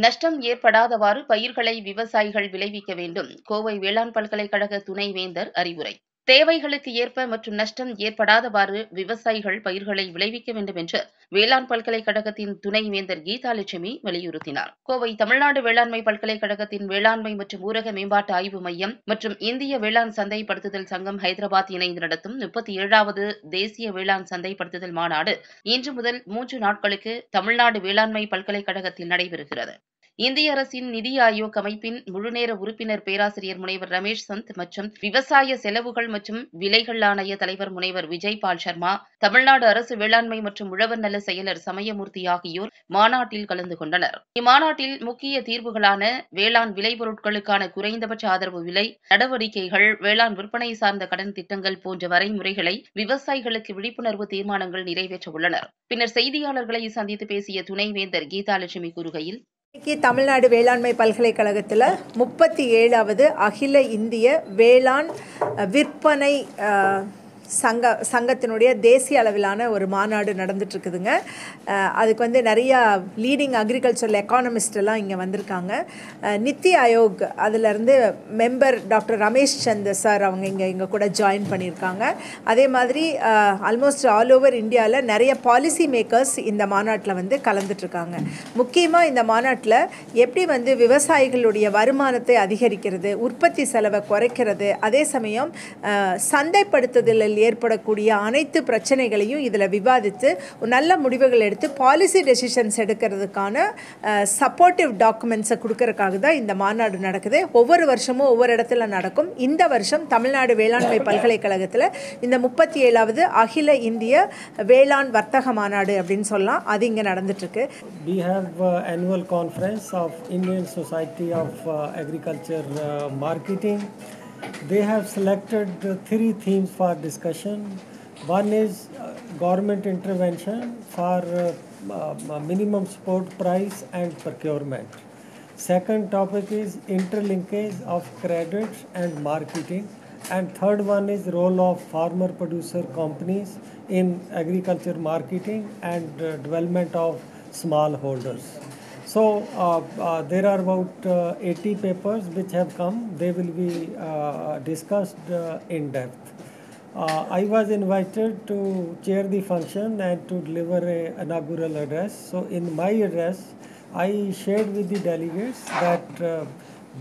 நஷ்டம் ஏற்படாதவாறு பயிர்களை விவசாயிகள் விளைவிக்க வேண்டும். கோவை வேளாண் பல்கலைக்கழக துணைவேந்தர் அறிவுரை. தேவைகளுக்கு ஏற்ப மற்றும் நஷ்டம் ஏற்படாதவாறு விவசாயிகள் பயிர்களை விளைவிக்க வேண்டும் என்று வேளாண் பல்கலைக்கழகத்தின் துணைவேந்தர் கீதாலட்சுமி வலியுறுத்தினார். கோவை தமிழ்நாடு வேளாண்மை பல்கலைக்கழகத்தின் வேளாண்மை மற்றும் ஊரக மேம்பாட்டு ஆய்வு மையம் மற்றும் இந்திய வேளாண் சந்தைப்படுத்துதல் சங்கம் ஹைதராபாத் இணைந்து நடத்தும் 37வது தேசிய வேளாண் சந்தைப்படுத்துதல் மாநாடு இன்று முதல் 3 நாட்களுக்கு தமிழ்நாடு வேளாண்மை பல்கலைக்கழகத்தில் நடைபெறுகிறது. இந்திய அரசின் நிதி ஆயோக் அமைப்பின் முழுநேர உறுப்பினர் பேராசிரியர் முனைவர் ரமேஷ் சந்த் மற்றும் விவசாய செலவுகள் மற்றும் விலைகள் ஆணைய தலைவர் முனைவர் விஜய் பால் சர்மா, தமிழ்நாடு அரசு வேளாண்மை மற்றும் உழவர் நல செயலர் சமயமூர்த்தி ஆகியோர் மாநாட்டில் கலந்து கொண்டனர். இம்மாநாட்டில் முக்கிய தீர்வுகளான வேளாண் விளைபொருட்களுக்கான குறைந்தபட்ச ஆதரவு விலை, நடவடிக்கைகள், வேளாண் விற்பனை சார்ந்த கடன் திட்டங்கள் போன்ற வரைமுறைகளை விவசாயிகளுக்கு விழிப்புணர்வு தீர்மானங்கள் நிறைவேற்ற உள்ளனர். பின்னர் செய்தியாளர்களை சந்தித்து பேசிய துணைவேந்தர் கீதாலட்சுமி கூறுகையில், தமிழ்நாடு வேளாண்மை பல்கலைக்கழகத்தில் 37வது அகில இந்திய வேளாண் விற்பனை சங்கத்தினுடைய தேசிய அளவிலான ஒரு மாநாடு நடந்துட்டுருக்குதுங்க. அதுக்கு நிறையா லீடிங் அக்ரிகல்ச்சரல் எக்கானமிஸ்ட் எல்லாம் இங்கே வந்திருக்காங்க. நித்தி ஆயோக் அதிலிருந்து member doctor Ramesh Chand sir அவங்க இங்கே கூட ஜாயின் பண்ணியிருக்காங்க. அதே மாதிரி ஆல்மோஸ்ட் ஆல் ஓவர் இந்தியாவில் நிறைய பாலிசி மேக்கர்ஸ் இந்த மாநாட்டில் கலந்துட்டுருக்காங்க. முக்கியமாக இந்த மாநாட்டில் எப்படி விவசாயிகளுடைய வருமானத்தை அதிகரிக்கிறது, உற்பத்தி செலவை குறைக்கிறது, அதே சமயம் சந்தைப்படுத்துதலில் ஏற்படக்கூடிய அனைத்து பிரச்சனைகளையும் இதில் விவாதித்து நல்ல முடிவுகள் எடுத்து பாலிசி டெசிஷன்ஸ் எடுக்கிறதுக்கான சப்போர்ட்டிவ் டாக்குமெண்ட்ஸை கொடுக்கறதுக்காக தான் இந்த மாநாடு நடக்குது. ஒவ்வொரு வருஷமும் ஒவ்வொரு இடத்துல நடக்கும். இந்த வருஷம் தமிழ்நாடு வேளாண்மை பல்கலைக்கழகத்தில் இந்த 37வது அகில இந்திய வேளாண் வர்த்தக மாநாடு அப்படின்னு சொல்லலாம். அது இங்கே நடந்துட்டுருக்கு. We have annual conference of Indian Society of Agriculture Marketing. They have selected 3 themes for discussion. One is government intervention for minimum support price and procurement. Second topic is interlinkage of credits and marketing. And third one is role of farmer producer companies in agriculture marketing and development of smallholders. So there are about 80 papers which have come. They will be discussed in depth. I was invited to chair the function and to deliver an inaugural address. So in my address, I shared with the delegates that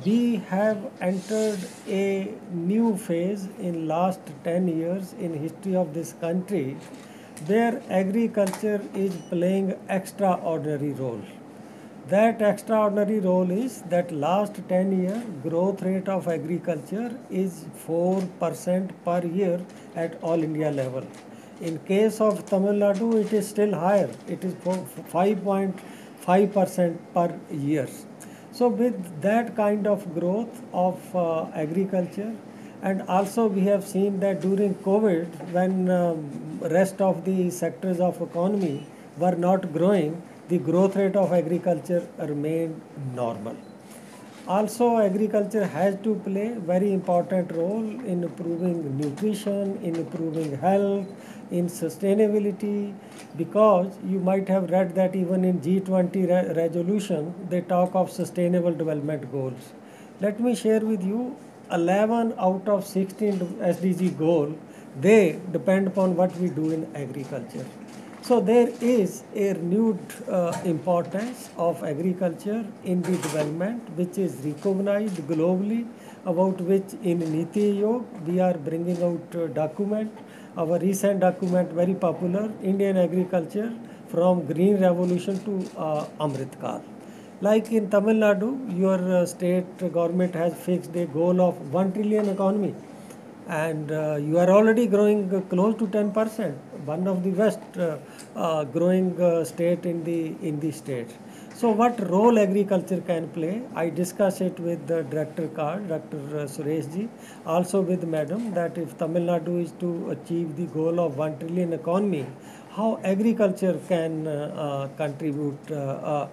we have entered a new phase in last 10 years in history of this country where agriculture is playing extraordinary role. That extraordinary role is that last 10-year growth rate of agriculture is 4% per year at all India level. In case of Tamil Nadu, it is still higher. It is 5.5% per year. So with that kind of growth of agriculture, and also we have seen that during COVID, when rest of the sectors of economy were not growing, the growth rate of agriculture remained normal. Also, agriculture has to play very important role in improving nutrition, in improving health, in sustainability, because you might have read that even in G20 resolution, they talk of sustainable development goals. Let me share with you 11 out of 16 SDG goal, they depend upon what we do in agriculture. So there is a renewed importance of agriculture in the development, which is recognized globally, about which in Niti Ayog we are bringing out a document. Our recent document, very popular, Indian agriculture from Green Revolution to Amrit Kaal. Like in Tamil Nadu, your state government has fixed a goal of 1 trillion economy. And you are already growing close to 10%, one of the best growing state in the state. So what role agriculture can play? I discuss it with the Director Card, Dr. Suresh ji, also with Madam, that if Tamil Nadu is to achieve the goal of 1 trillion economy, how agriculture can contribute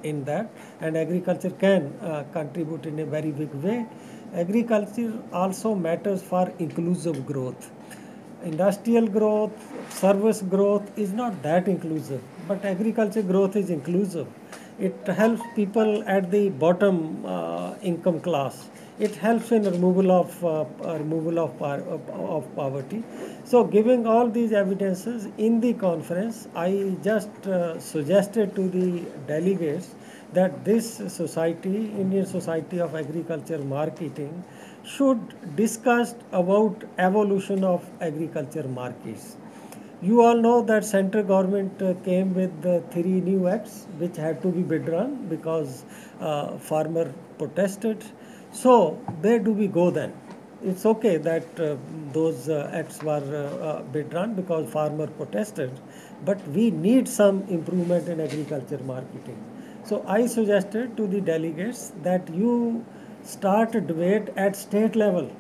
in that, and agriculture can contribute in a very big way. Agriculture also matters for inclusive growth. Industrial growth, service growth is not that inclusive, but agriculture growth is inclusive. It helps people at the bottom income class. It helps in removal of poverty. So, giving all these evidences in the conference, I just suggested to the delegates that this society, Indian Society of Agriculture Marketing, should discuss about evolution of agriculture markets. You all know that central government came with the 3 new acts which had to be withdrawn because farmer protested. So where do we go then? It's okay that those acts were withdrawn because farmer protested, but we need some improvement in agriculture marketing. So I suggested to the delegates that you start a debate at state level.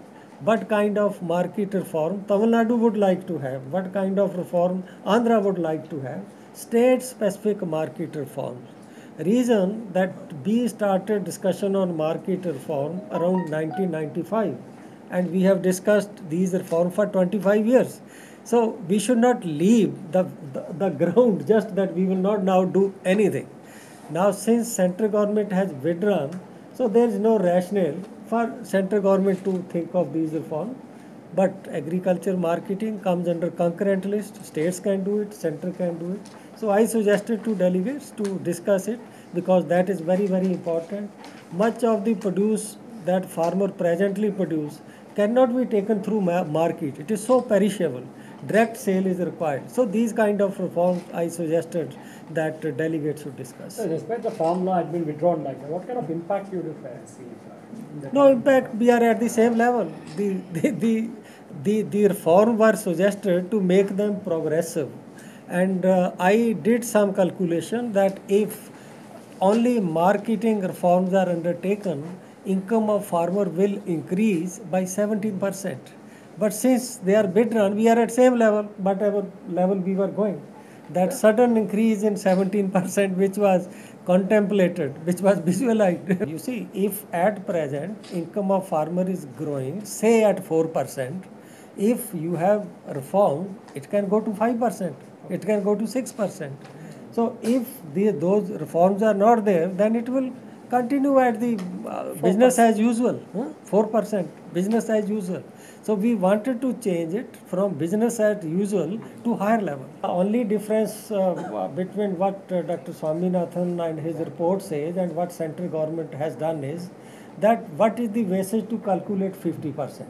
What kind of market reform Tamil Nadu would like to have? What kind of reform Andhra would like to have? State-specific market reforms. Reason that we started discussion on market reform around 1995, and we have discussed these reforms for 25 years. So we should not leave the ground just that we will not now do anything. Now, since central government has withdrawn, so there is no rationale for central government to think of these reforms. But agriculture marketing comes under concurrent list. States can do it, central can do it. So I suggested to delegates to discuss it because that is very, very important. Much of the produce that farmer presently produce cannot be taken through market. It is so perishable. Direct sale is required. So these kind of reforms I suggested that delegates should discuss. So despite the farm law had been withdrawn like that, what kind of impact you would see? No impact. We are at the same level. The reform were suggested to make them progressive, and I did some calculation that if only marketing reforms are undertaken, income of farmer will increase by 17%. But since they are withdrawn, we are at same level, whatever level we were going. That sudden increase in 17% which was contemplated, which was visualized. You see, if at present income of farmer is growing, say at 4%, if you have reform, it can go to 5%, it can go to 6%. So if those reforms are not there, then it will continue at the business as usual, 4%, business as usual. So we wanted to change it from business as usual to higher level. The only difference between what Dr. Swaminathan and his report says and what central government has done is that what is the basis to calculate 50%.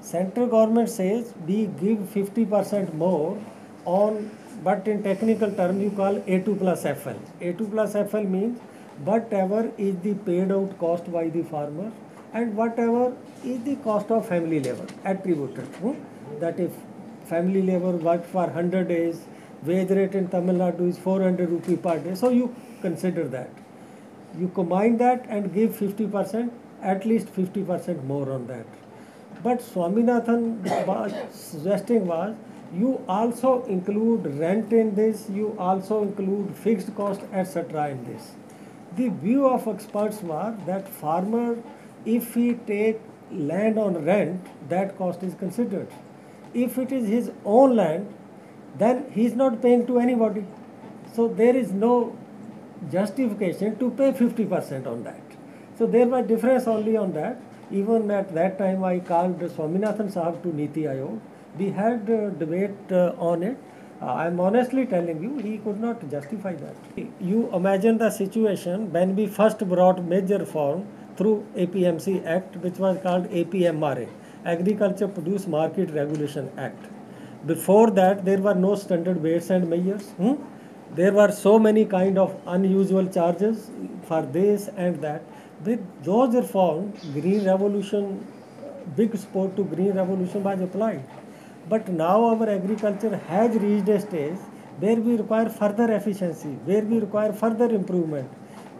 Central government says we give 50% more on, but in technical term you call A2 plus FL. A2 plus FL means whatever is the paid out cost by the farmer and whatever is the cost of family labor attributed. That if family labor worked for 100 days, wage rate in Tamil Nadu is 400 rupee per day. So you consider that. You combine that and give 50%, at least 50% more on that. But Swaminathan was suggesting was, you also include rent in this, you also include fixed cost, etc. in this. The view of experts was that farmer, if he take land on rent, that cost is considered. If it is his own land, then he is not paying to anybody. So there is no justification to pay 50% on that. So there was difference only on that. Even at that time I called Swaminathan Sahab to Niti Ayog. We had a debate on it. I am honestly telling you, he could not justify that. You imagine the situation when we first brought major reform through APMC Act, which was called APMRA, Agriculture Produce Market Regulation Act. Before that, there were no standard weights and measures. There were so many kind of unusual charges for this and that. With those reforms, Green Revolution, big support to Green Revolution was applied. But now our agriculture has reached a stage where we require further efficiency, where we require further improvement.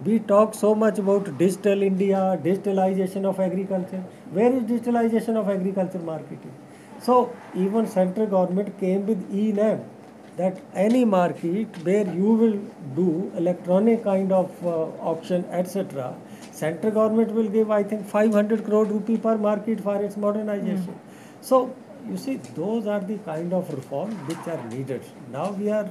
We talk so much about digital India, digitalization of agriculture. Where is digitalization of agriculture marketing? So even central government came with e-NAM, that any market where you will do electronic kind of auction, etc., central government will give, I think, 500 crore rupee per market for its modernization. So you see, those are the kind of reforms which are needed. Now we are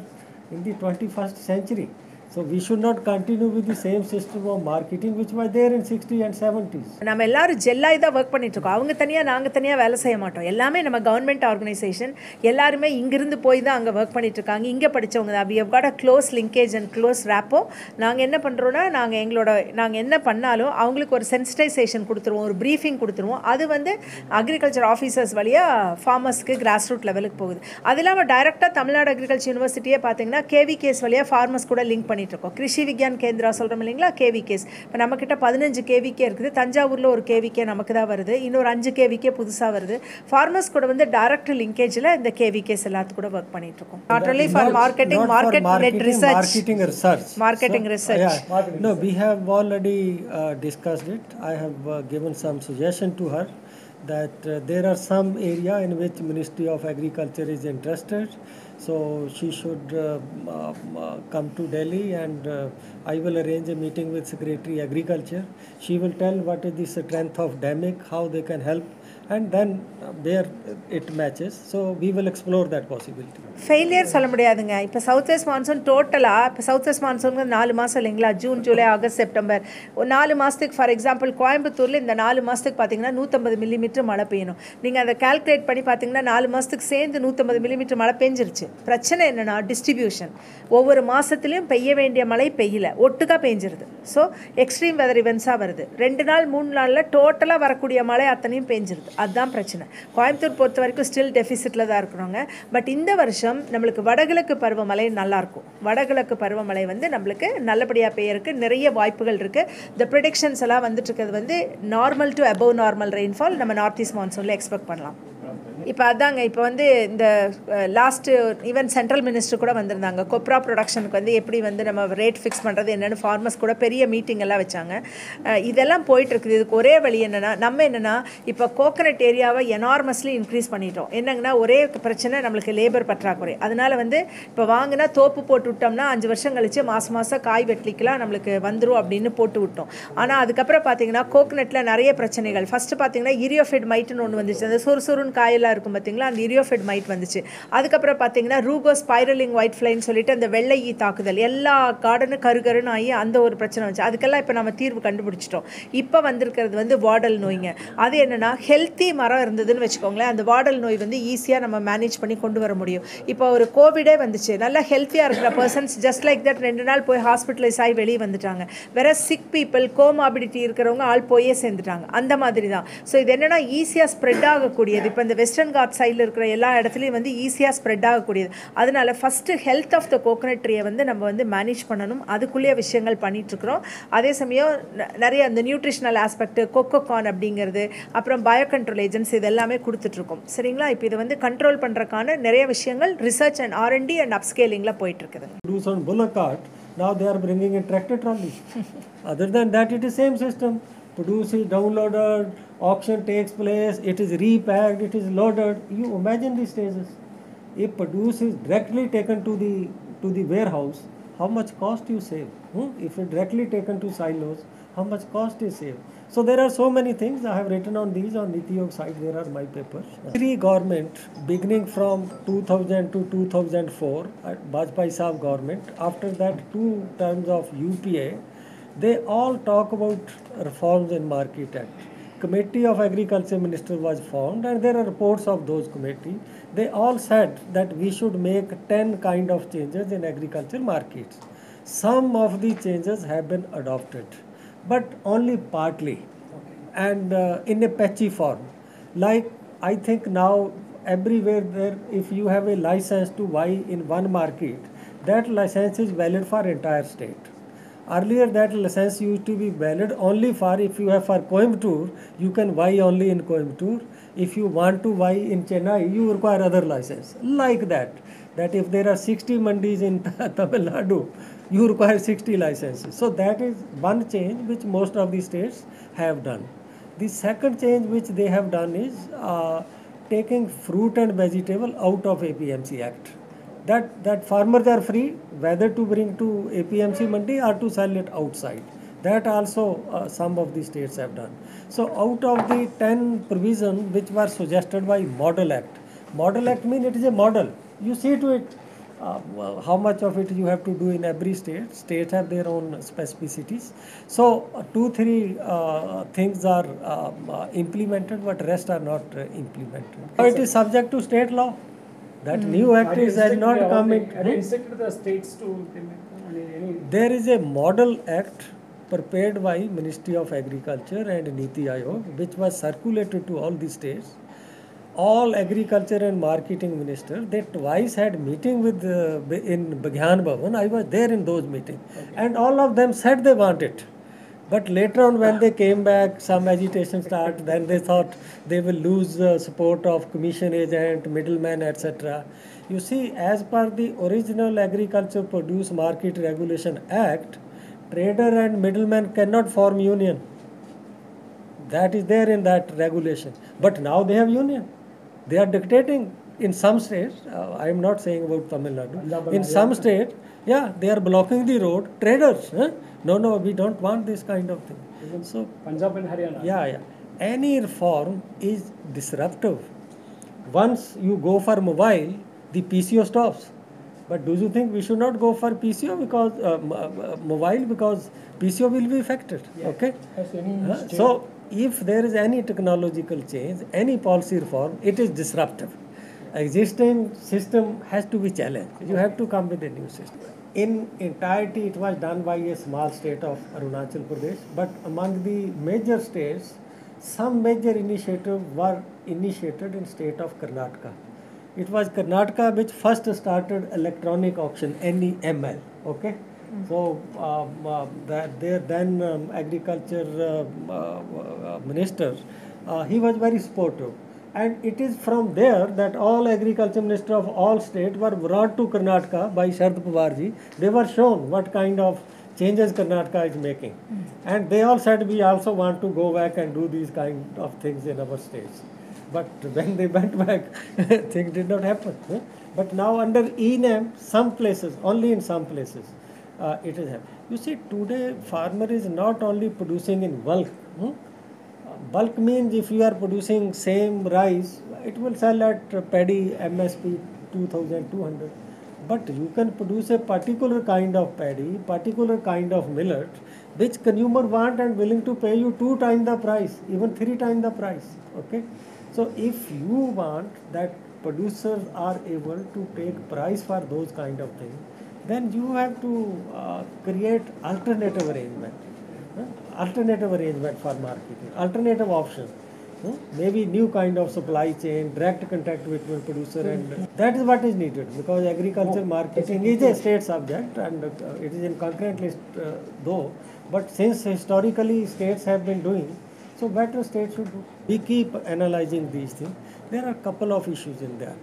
in the 21st century. So we should not continue with the same system of marketing which was there in 60s and 70s. நம்ம எல்லாரும் ஜெல்லாய் தான் work பண்ணிட்டு இருக்கோம். அவங்க தனியாக நாங்கள் தனியாக வேலை செய்ய மாட்டோம். எல்லாமே நம்ம கவர்மெண்ட் ஆர்கனைசேஷன் எல்லாருமே இங்கிருந்து போய் தான் அங்கே ஒர்க் பண்ணிட்டு இருக்காங்க. இங்கே படித்தவங்க தான். We have got a close linkage and close rapport. நாங்கள் என்ன பண்ணுறோன்னா நாங்கள் என்ன பண்ணாலும் அவங்களுக்கு ஒரு சென்சிட்டைசேஷன் கொடுத்துருவோம், ஒரு ப்ரீஃபிங் கொடுத்துருவோம். அது வந்து அக்ரிகல்ச்சர் ஆஃபீஸர்ஸ் வழியாக ஃபார்மர்ஸ்க்கு கிராஸ் ரூட் லெவலுக்கு போகுது. அது இல்லாமல் டைரெக்டாக தமிழ்நாடு அக்ரிகல்ச்சர் யூனிவர்சிட்டியே பார்த்தீங்கன்னா கேவிகேஸ் வழியாக ஃபார்மர்ஸ் கூட லிங்க் பண்ணிட்டு இருக்கோம். கிருஷி விக்யான் கேந்திரா சொல்கிறோம் இல்லைங்களா, கேவிகேஸ். இப்போ நம்மக்கிட்ட 15 கேவிகே இருக்குது. தஞ்சாவூரில் ஒரு கேவிகே நமக்கு தான் வருது. இன்னொரு 5 கேவிகே புதுசாக வருது. ஃபார்மர்ஸ் கூட வந்து டைரக்ட் லிங்கேஜில் இந்த கேவிகேஸ் எல்லாத்து கூட ஒர்க் பண்ணிட்டு இருக்கோம். Not only for marketing, market research. Marketing research. No, we have already discussed it. I have given some suggestion to her that there are some area in which Ministry of Agriculture is interested. So she should come to Delhi, and I will arrange a meeting with Secretary Agriculture. She will tell what is the strength of DAMIC, how they can help, and then where it matches. So we will explore that possibility. Failure சொல்ல முடியாதுங்க. இப்போ south west monsoon டோட்டலாக இப்போ south west monsoon 4 மாதம் இல்லைங்களா, June, July, August, September. ஒரு 4 மாதத்துக்கு for example கோயம்புத்தூரில் இந்த 4 மாதத்துக்கு பார்த்தீங்கன்னா 150 மில்லிமீட்டர் மழை பெய்யணும். நீங்கள் அதை கால்குலேட் பண்ணி பார்த்தீங்கன்னா 4 மாதத்துக்கு சேர்ந்து 150 மில்லிமீட்டர் மழை பெஞ்சிருச்சு. பிரச்சனை என்னென்னா டிஸ்ட்ரிபியூஷன். ஒவ்வொரு மாதத்துலேயும் பெய்ய வேண்டிய மழை பெய்யல, ஒட்டுக்காக பெஞ்சிருது. ஸோ எக்ஸ்ட்ரீம் வெதர் இவெண்ட்ஸாக வருது. 2 நாள் 3 நாளில் டோட்டலாக வரக்கூடிய மழை அத்தனையும் பெஞ்சிருது. அதுதான் பிரச்சனை. கோயம்புத்தூர் பொறுத்த வரைக்கும் ஸ்டில் டெஃபிசிட்டில் தான் இருக்கிறோங்க. பட் இந்த வருஷம் நம்மளுக்கு வடகிழக்கு பருவமழை நல்லாயிருக்கும். வடகிழக்கு பருவமழை வந்து நம்மளுக்கு நல்லபடியாக பெய்யறதுக்கு நிறைய வாய்ப்புகள் இருக்குது. இந்த ப்ரிடிக்ஷன்ஸ் எல்லாம் வந்துட்டு இருக்கிறது வந்து normal to above normal rainfall நம்ம நார்த் ஈஸ்ட் மான்சூனில் எக்ஸ்பெக்ட் பண்ணலாம். இப்போ அதாங்க இப்போ வந்து இந்த லாஸ்ட்டு ஈவன் சென்ட்ரல் மினிஸ்டர் கூட வந்திருந்தாங்க. கொப்ரா ப்ரொடக்ஷனுக்கு வந்து எப்படி வந்து நம்ம ரேட் ஃபிக்ஸ் பண்ணுறது என்னென்னு ஃபார்மர்ஸ் கூட பெரிய மீட்டிங் எல்லாம் வச்சாங்க. இதெல்லாம் போயிட்டுருக்குது. இதுக்கு ஒரே வழி என்னென்னா இப்போ கோகனட் ஏரியாவை எனார்மஸ்லி இன்க்ரீஸ் பண்ணிட்டோம். என்னங்கன்னா ஒரே பிரச்சனை நம்மளுக்கு லேபர் பற்றாக்குறை. அதனால் வந்து இப்போ வாங்கினா தோப்பு போட்டு விட்டோம்னா 5 வருஷம் கழிச்சு மாதம் காய் வெட்டிக்கலாம் நம்மளுக்கு வந்துடும் அப்படின்னு போட்டு விட்டோம். ஆனால் அதுக்கப்புறம் பார்த்தீங்கன்னா கோகனட்டில் நிறைய பிரச்சனைகள். ஃபஸ்ட்டு பார்த்தீங்கன்னா இரியோஃபிட் மைட்டுன்னு ஒன்று வந்துச்சு. அந்த சுறுசுறுன்னு காயெல்லாம் இருக்கும் பார்த்தீங்களா, அந்த இரியோஃபிட் மைட் வந்துச்சு. அதுக்கப்புறம் பார்த்தீங்கன்னா ரூகோ ஸ்பைரலிங் ஒயிட் ஃப்ளைன்னு சொல்லிட்டு அந்த வெள்ளை ஈ தாக்குதல் எல்லா கார்டனும் கருகருன்னு ஆகி அந்த ஒரு பிரச்சனை வந்துச்சு. அதுக்கெல்லாம் இப்போ நம்ம தீர்வு கண்டுபிடிச்சிட்டோம். இப்போ வந்திருக்கிறது வந்து வாடல் நோய்ங்க. அது என்னென்னா ஹெல்த்தி மரம் இருந்ததுன்னு வச்சுக்கோங்களேன், அந்த வாடல் நோய் வந்து ஈஸியாக நம்ம மேனேஜ் பண்ணி கொண்டு வர முடியும். இப்போ ஒரு கோவிடே வந்துச்சு. நல்லா ஹெல்த்தியாக இருக்கிற பர்சன்ஸ் ஜஸ்ட் லைக் தட் 2 நாள் போய் ஹாஸ்பிட்டலைஸ் ஆகி வெளியே வந்துட்டாங்க. வேற சிக் பீப்புள் கோமாபிலிட்டி இருக்கிறவங்க ஆள் போயே சேர்ந்துட்டாங்க. அந்த மாதிரி தான். ஸோ இது என்னென்னா ஈஸியாக ஸ்ப்ரெட் ஆகக்கூடியது. இப்போ இந்த வெஸ்டர்ன் காட் சைடில் இருக்கிற எல்லா இடத்துலையும் வந்து ஈஸியாக ஸ்ப்ரெட் ஆகக்கூடியது. அதனால் first health of the coconut ட்ரீயை வந்து நம்ம வந்து மேனேஜ் பண்ணணும். அதுக்குள்ளேயே விஷயங்கள் பண்ணிகிட்ருக்குறோம். அதே சமயம் நிறைய அந்த நியூட்ரிஷனல் ஆஸ்பெக்ட், கொக்கோகான் அப்படிங்கிறது, அப்புறம் பயோ கண்ட்ரோல் ஏஜென்ட்ஸ் இது எல்லாமே கொடுத்துட்ருக்கோம். சரிங்களா? இப்போ இதை வந்து கண்ட்ரோல் பண்ணுறதுக்கான நிறைய விஷயங்கள் ரிசர்ச் அண்ட் R&D அண்ட் அப்ஸ்கேலிங்கில் போயிட்டுருக்குது. Now they are bringing in tractor trolley. Other than that, it is same system. Produce is downloaded, auction takes place, it is repacked, it is loaded. You imagine these stages. If produce is directly taken to the warehouse, how much cost you save? If it directly taken to silos, how much cost is saved? So there are so many things. I have written on these on Niti Ayog site. There are my papers. Three government beginning from 2000 to 2004, Bajpai Saab government. After that, 2 terms of UPA, they all talk about reforms in Market Act. Committee of Agriculture Minister was formed, and there are reports of those committee. They all said that we should make 10 kind of changes in agriculture markets. Some of the changes have been adopted, but only partly, and in a patchy form. Like I think now everywhere there, if you have a license to buy in one market, that license is valid for entire state. Earlier that license used to be valid only for, if you have for Coimbatore, you can buy only in Coimbatore. If you want to buy in Chennai, you require other license. Like that if there are 60 mandis in Tamil Nadu, you require 60 licenses. So that is one change which most of the states have done. The second change which they have done is taking fruit and vegetable out of APMC Act. That farmers are free whether to bring to APMC mandi or to sell it outside. That also some of the states have done. So out of the 10 provisions which were suggested by Model Act means it is a model. You see to it how much of it you have to do in every state. States have their own specificities. So 2-3 things are implemented, but rest are not implemented. So it is subject to state law. That new act has not come in. Have you instructed the states to implement any? There is a model act prepared by Ministry of Agriculture and Niti Aayog, which was circulated to all the states. All agriculture and marketing ministers, they twice had meeting with in Bagyan Bhavan. I was there in those meetings, and all of them said they want it. But later on, when they came back, some agitation started. Then they thought they will lose the support of commission agent, middlemen, etc. You see, as per the original Agriculture Produce Market Regulation Act, trader and middleman cannot form union. That is there in that regulation. But now they have union. They are dictating in some states. I am not saying about Tamil Nadu. In some states, yeah, they are blocking the road. Traders, no, we don't want this kind of thing. So Punjab and Haryana. Yeah. Any reform is disruptive. Once you go for mobile, the PCO stops. But do you think we should not go for PCO because mobile, because PCO will be affected? Yeah. Okay. Yes, So if there is any technological change, any policy reform, it is disruptive. Existing system has to be challenged. You have to come with a new system. In entirety, it was done by a small state of Arunachal Pradesh, but among the major states, some major initiatives were initiated in state of Karnataka. It was Karnataka which first started electronic auction, NEML. Okay. So that their then agriculture minister, he was very supportive, and it is from there that all agriculture ministers of all states were brought to Karnataka by Sharad Pawarji. They were shown what kind of changes Karnataka is making, and they all said we also want to go back and do these kind of things in our states. But when they went back, things did not happen. But now under ENAM, some places, only in some places, it is happening. You see, today farmer is not only producing in bulk. Bulk means if you are producing same rice, it will sell at paddy MSP 2,200. But you can produce a particular kind of paddy, particular kind of millet, which consumer want and willing to pay you 2 times the price, even 3 times the price. Okay. So if you want that producers are able to take price for those kind of things, then you have to create alternative arrangement. Alternative arrangement for marketing, alternative options. Maybe new kind of supply chain, direct contact between producer and that is what is needed, because agriculture marketing is a state subject and it is in concurrent list though, but since historically states have been doing, so better states should do. We keep analyzing these things. There are a couple of issues in that.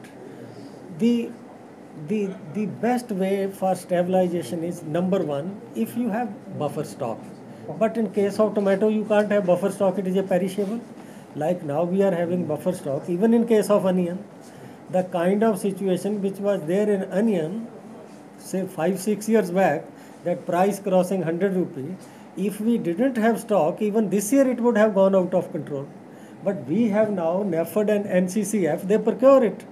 The best way for stabilization is, number one, if you have buffer stock. But in case of tomato, you can't have buffer stock, it is a perishable. Like now we are having buffer stock, even in case of onion. The kind of situation which was there in onion, say 5-6 years back, that price crossing 100 rupees, if we didn't have stock, even this year it would have gone out of control. But we have now NAFED and NCCF, they procure it.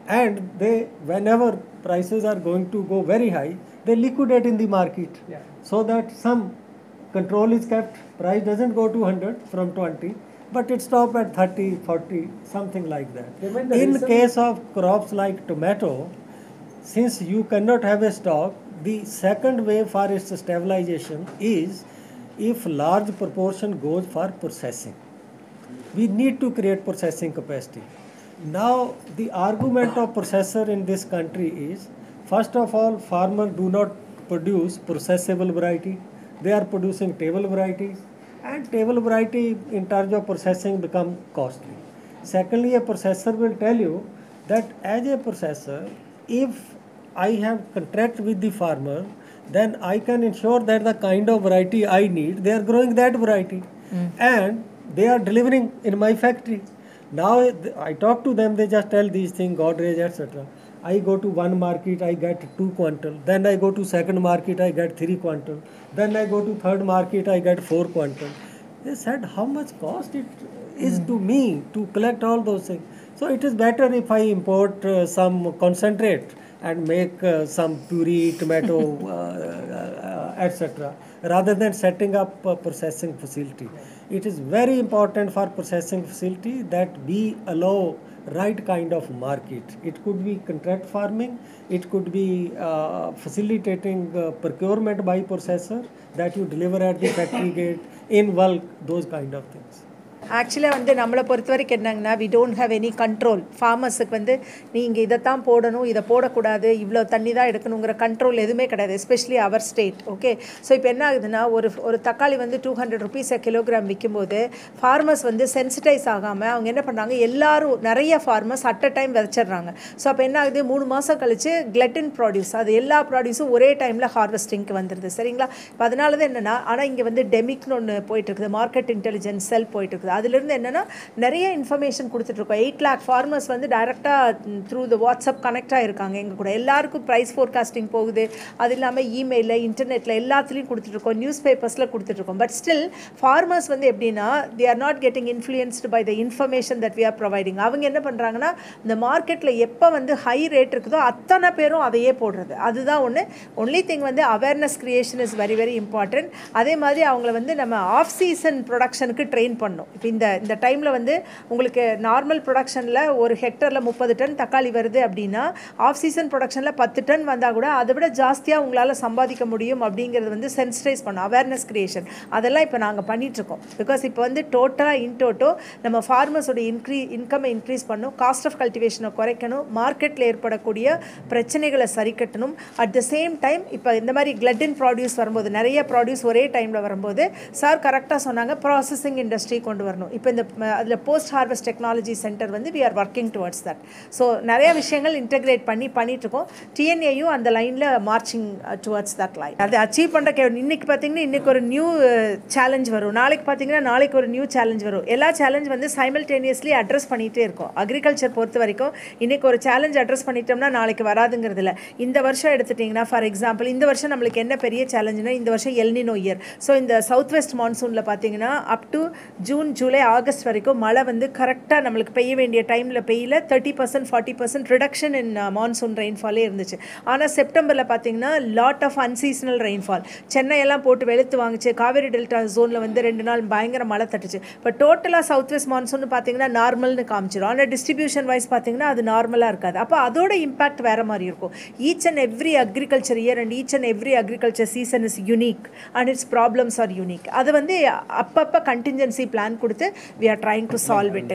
And they, whenever prices are going to go very high, they liquidate in the market. Yeah. So that some control is kept, price doesn't go to 100 from 20, but it stops at 30, 40, something like that. In case of crops like tomato, since you cannot have a stock, the second way for its stabilization is if large proportion goes for processing. We need to create processing capacity. Now, the argument of processor in this country is, first of all, farmers do not produce processable variety. They are producing table varieties, and table variety in terms of processing become costly. Secondly, a processor will tell you that as a processor, if I have contract with the farmer, then I can ensure that the kind of variety I need, they are growing that variety. And they are delivering in my factory. Now I talk to them, they just tell these things, Godrej, etc. I go to one market, I get 2 quintal. Then I go to second market, I get 3 quintal. Then I go to third market, I get 4 quintal. They said how much cost it is to me to collect all those things. So it is better if I import some concentrate and make some puree, tomato, etc., rather than setting up a processing facility. It is very important for processing facility that we allow right kind of market. It could be contract farming, it could be facilitating procurement by processor, that you deliver at the factory gate in bulk, those kind of things. ஆக்சுவலாக வந்து நம்மளை பொறுத்த வரைக்கும் என்னங்கன்னா we don't have any control. ஃபார்மர்ஸுக்கு வந்து நீங்கள் இதைத்தான் போடணும், இதை போடக்கூடாது, இவ்வளோ தண்ணி தான் எடுக்கணுங்கிற கண்ட்ரோல் எதுவுமே கிடையாது, especially our state. Okay, so இப்போ என்ன ஆகுதுன்னா ஒரு தக்காளி வந்து 200 rupees கிலோகிராம் விற்கும்போது ஃபார்மர்ஸ் வந்து சென்சிட்டைஸ் ஆகாமல் அவங்க என்ன பண்ணுறாங்க, எல்லாரும் நிறைய ஃபார்மர்ஸ் அட் அ டைம் விதைச்சிட்றாங்க. ஸோ அப்போ என்ன ஆகுது, 3 மாதம் கழிச்சு கிளட்டின் ப்ராடியூஸ், அது எல்லா ப்ராடியூஸும் ஒரே டைமில் ஹார்வெஸ்டிங்க்கு வந்துடுது. சரிங்களா? இப்போ அதனால தான் என்னென்னா, ஆனால் இங்கே வந்து டெமிக்னு ஒன்று போயிட்டுருக்குது, மார்க்கெட் இன்டெலிஜென்ஸ் செல் போயிட்டுருக்குது. அதிலிருந்து என்னென்னா நிறைய இன்ஃபர்மேஷன் கொடுத்துட்ருக்கோம். 8 lakh ஃபார்மர்ஸ் வந்து டைரெக்டாக த்ரூ த வாட்ஸ்அப் கனெக்ட் ஆகிருக்காங்க எங்கள் கூட. எல்லாருக்கும் ப்ரைஸ் ஃபோர்காஸ்டிங் போகுது, அது இல்லாமல் இமெயிலில், இன்டர்நெட்டில் எல்லாத்துலேயும் கொடுத்துட்ருக்கோம், நியூஸ் பேப்பர்ஸில் கொடுத்துட்ருக்கோம். பட் ஸ்டில் ஃபார்மர்ஸ் வந்து எப்படின்னா, they are not getting influenced by the information that we are providing. அவங்க என்ன பண்ணுறாங்கன்னா, இந்த மார்க்கெட்டில் எப்போ வந்து ஹை ரேட் இருக்குதோ அத்தனை பேரும் அதையே போடுறது. அதுதான் ஒன்று. ஒன்லி திங் வந்து awareness creation is very very important. அதே மாதிரி அவங்கள வந்து நம்ம ஆஃப் சீசன் ப்ரொடக்ஷனுக்கு ட்ரெயின் பண்ணணும். இப்போ இந்த டைமில் வந்து உங்களுக்கு நார்மல் ப்ரொடக்ஷனில் ஒரு ஹெக்டரில் 30 டன் தக்காளி வருது அப்படின்னா, ஆஃப் சீசன் ப்ரொடக்ஷனில் 10 டன் வந்தால் கூட அதை விட ஜாஸ்தியாக உங்களால் சம்பாதிக்க முடியும் அப்படிங்கிறது வந்து சென்சிடைஸ் பண்ணணும், அவேர்னஸ் கிரியேஷன். அதெல்லாம் இப்போ நாங்கள் பண்ணிகிட்ருக்கோம். பிகாஸ் இப்போ வந்து டோட்டோ நம்ம ஃபார்மர்ஸோட இன்கம்மை இன்க்ரீஸ் பண்ணணும், காஸ்ட் ஆஃப் கல்டிவேஷனை குறைக்கணும், மார்க்கெட்டில் ஏற்படக்கூடிய பிரச்சனைகளை சரி கட்டணும். அட் த சேம் டைம் இப்போ இந்த மாதிரி கிளட்டின் ப்ராடியூஸ் வரும்போது, நிறைய ப்ராடியூஸ் ஒரே டைமில் வரும்போது சார் கரெக்டாக சொன்னாங்க, ப்ராசஸிங் இண்டஸ்ட்ரி கொண்டு வரணும். இப்போ இந்த அதில் போஸ்ட் ஹார்வெஸ்ட் டெக்னாலஜி சென்டர் வந்து we are working towards that. So நிறைய விஷயங்கள் இன்டெகிரேட் பண்ணிட்டுருக்கோம். டிஎன்ஏயும் அந்த லைனில் மார்ச்சிங் டுவர்ட்ஸ் தட் லைன். அதை அச்சீவ் பண்ணுற இன்றைக்கி பார்த்தீங்கன்னா இன்றைக்கி ஒரு நியூ சேலஞ்ச் வரும், நாளைக்கு பார்த்தீங்கன்னா நாளைக்கு ஒரு நியூ சேலஞ்ச் வரும். எல்லா சேலஞ்ச் வந்து சைமல்டேனியஸ்லி அட்ரஸ் பண்ணிகிட்டே இருக்கும். அக்ரிகல்ச்சர் பொறுத்த வரைக்கும் இன்றைக்கி ஒரு சேலஞ்ச் அட்ரஸ் பண்ணிட்டோம்னா நாளைக்கு வராதுங்கிறது இல்லை. இந்த வருஷம் எடுத்துட்டிங்கன்னா ஃபார் எக்ஸாம்பிள், இந்த வருஷம் நம்மளுக்கு என்ன பெரிய சேலஞ்சுனா, இந்த வருஷம் எல்னினோ இயர். ஸோ இந்த சவுத் வெஸ்ட் மான்சூனில் பார்த்தீங்கன்னா up to June, July, August வரைக்கும் மழை வந்து கரெக்டாக நம்மளுக்கு பெய்ய வேண்டிய டைமில் பெய்யல. 30%, 40% ரிடக்ஷன் இன் மான்சூன் ரெயின்ஃபாலே இருந்துச்சு. ஆனால் செப்டம்பரில் பார்த்தீங்கன்னா லாட் ஆஃப் அன்சீசனல் ரெயின்ஃபால். சென்னையெல்லாம் போட்டு வெளுத்து வாங்கிச்சு. காவேரி டெல்டா ஜோனில் வந்து 2 நாள் பயங்கர மழை தட்டுச்சு. இப்போ டோட்டலாக சவுத் வெஸ்ட் மான்சூன் பார்த்தீங்கன்னா நார்மல்னு காமிச்சிடும். ஆனால் டிஸ்ட்ரிபியூஷன் வைஸ் பார்த்தீங்கன்னா அது நார்மலாக இருக்காது. அப்போ அதோட இம்பாக்ட் வேறு மாதிரி இருக்கும். Each and every agriculture year and each and every agriculture season is unique and it's problems R unique. அதை வந்து அப்பப்போ கண்டின்ஜென்சி பிளான் கொடுத்து we are trying to solve it.